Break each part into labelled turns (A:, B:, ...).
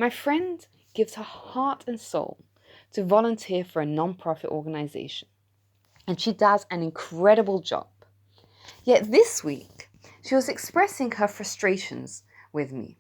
A: My friend gives her heart and soul to volunteer for a non-profit organization, and she does an incredible job. Yet this week, she was expressing her frustrations with me.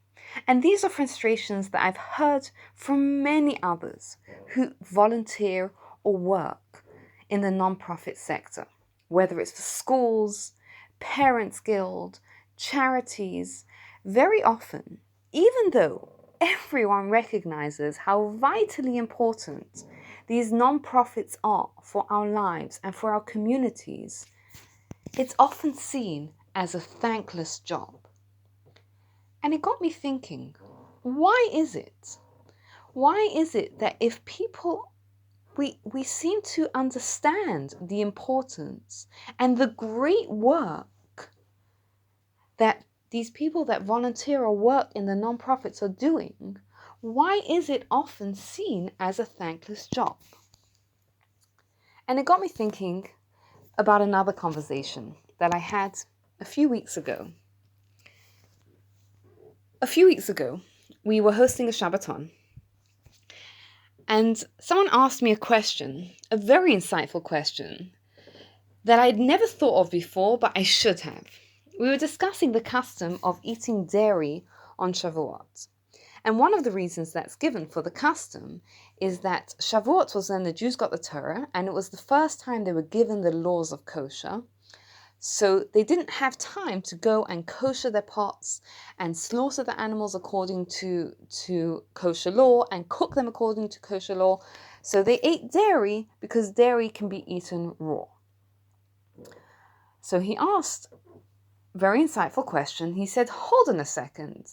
A: And these are frustrations that I've heard from many others who volunteer or work in the non-profit sector, whether it's for schools, parents' guild, charities. Very often, even though everyone recognizes how vitally important these non-profits are for our lives and for our communities, it's often seen as a thankless job. And it got me thinking, why is it? Why is it that if people, we seem to understand the importance and the great work that these people that volunteer or work in the non-profits are doing, why is it often seen as a thankless job? And it got me thinking about another conversation that I had a few weeks ago. A few weeks ago, we were hosting a Shabbaton, and someone asked me a question, a very insightful question, that I'd never thought of before, but I should have. We were discussing the custom of eating dairy on Shavuot. And one of the reasons that's given for the custom is that Shavuot was when the Jews got the Torah, and it was the first time they were given the laws of kosher. So they didn't have time to go and kosher their pots and slaughter the animals according to kosher law and cook them according to kosher law. So they ate dairy because dairy can be eaten raw. So he asked a very insightful question. He said, hold on a second.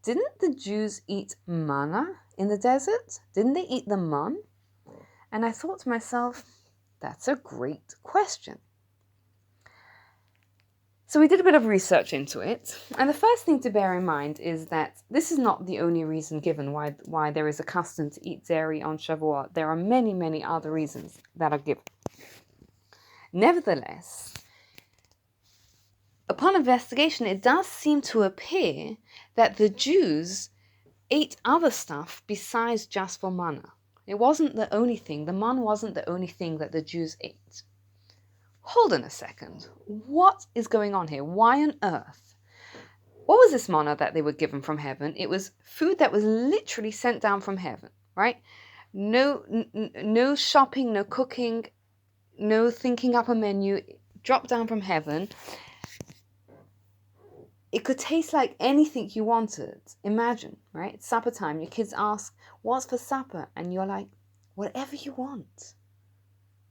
A: Didn't the Jews eat manna in the desert? Didn't they eat the man? And I thought to myself, that's a great question. So we did a bit of research into it, and the first thing to bear in mind is that this is not the only reason given why there is a custom to eat dairy on Shavuot. There are many, many other reasons that are given. Nevertheless, upon investigation, it does seem to appear that the Jews ate other stuff besides just for manna. It wasn't the only thing. The man wasn't the only thing that the Jews ate. Hold on a second. What is going on here? Why on earth? What was this manna that they were given from heaven? It was food that was literally sent down from heaven, right? No shopping, no cooking, no thinking up a menu. Dropped down from heaven. It could taste like anything you wanted. Imagine, right? It's supper time. Your kids ask, what's for supper? And you're like, whatever you want.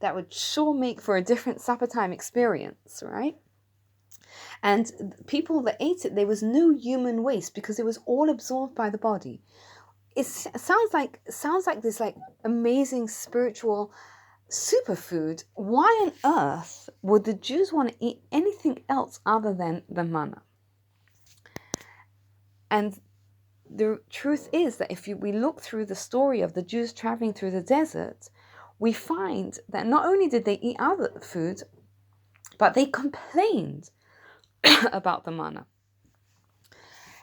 A: That would sure make for a different supper time experience, right? And people that ate it, there was no human waste because it was all absorbed by the body. It sounds like this like amazing spiritual superfood. Why on earth would the Jews want to eat anything else other than the manna? And the truth is that if we look through the story of the Jews traveling through the desert, we find that not only did they eat other food, but they complained about the manna.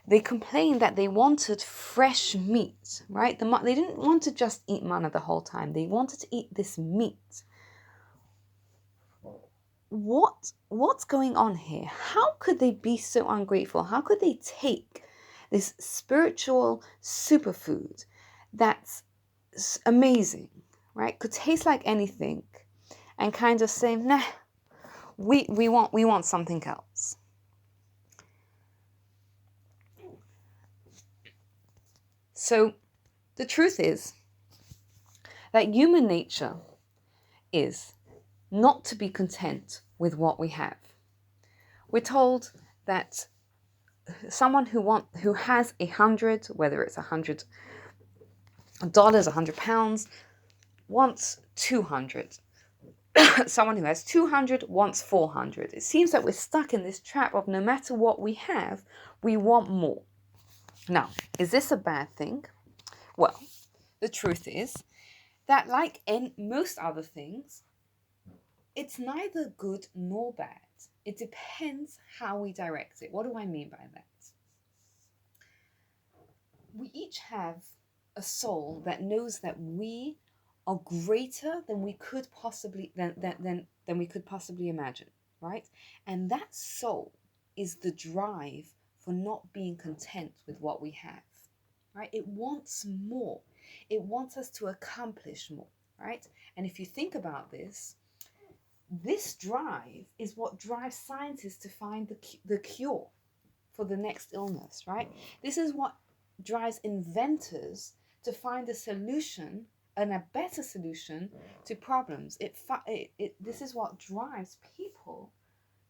A: They complained that they wanted fresh meat, right? They didn't want to just eat manna the whole time. They wanted to eat this meat. What's going on here? How could they be so ungrateful? How could they take this spiritual superfood that's amazing, right? Could taste like anything, and kind of say, nah, we want something else. So the truth is that human nature is not to be content with what we have. We're told that someone who has 100, whether it's $100, £100, wants 200. Someone who has 200 wants 400. It seems that we're stuck in this trap of no matter what we have, we want more. Now, is this a bad thing? Well, the truth is that like in most other things, it's neither good nor bad. It depends how we direct it. What do I mean by that? we each have a soul that knows that we are greater than we could possibly than we could possibly imagine, right? And that soul is the drive for not being content with what we have, right? It wants more. It wants us to accomplish more, right? And if you think about this drive is what drives scientists to find the cure for the next illness, right? This is what drives inventors to find a solution and a better solution to problems. This is what drives people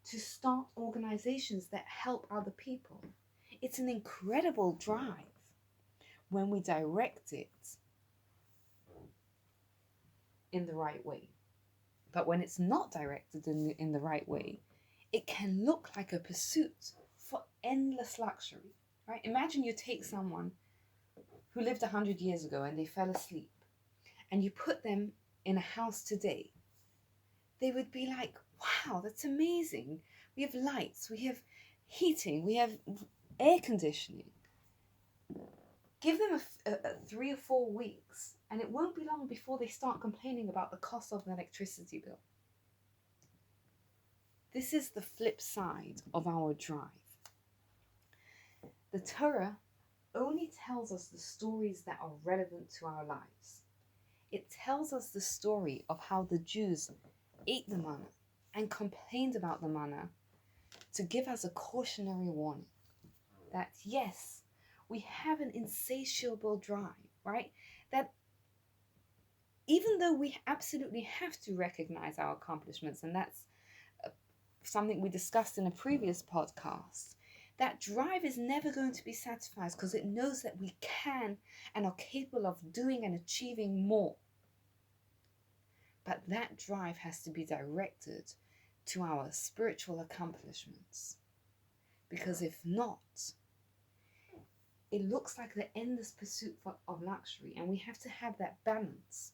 A: to start organizations that help other people. It's an incredible drive when we direct it in the right way. But when it's not directed in the right way, it can look like a pursuit for endless luxury, right? Imagine you take someone who lived 100 years ago and they fell asleep, and you put them in a house today. They would be like, wow, that's amazing. We have lights, we have heating, we have air conditioning. Give them a 3 or 4 weeks, and it won't be long before they start complaining about the cost of an electricity bill. This is the flip side of our drive. The Torah only tells us the stories that are relevant to our lives. It tells us the story of how the Jews ate the manna and complained about the manna to give us a cautionary warning that yes, we have an insatiable drive, right? That even though we absolutely have to recognize our accomplishments, and that's something we discussed in a previous podcast, that drive is never going to be satisfied because it knows that we can and are capable of doing and achieving more. But that drive has to be directed to our spiritual accomplishments. Because if not, it looks like the endless pursuit of luxury, and we have to have that balance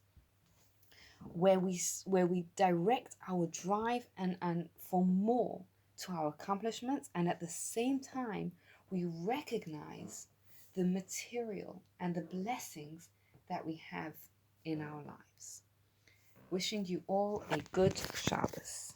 A: where we direct our drive and for more to our accomplishments, and at the same time we recognize the material and the blessings that we have in our lives. Wishing you all a good Shabbos.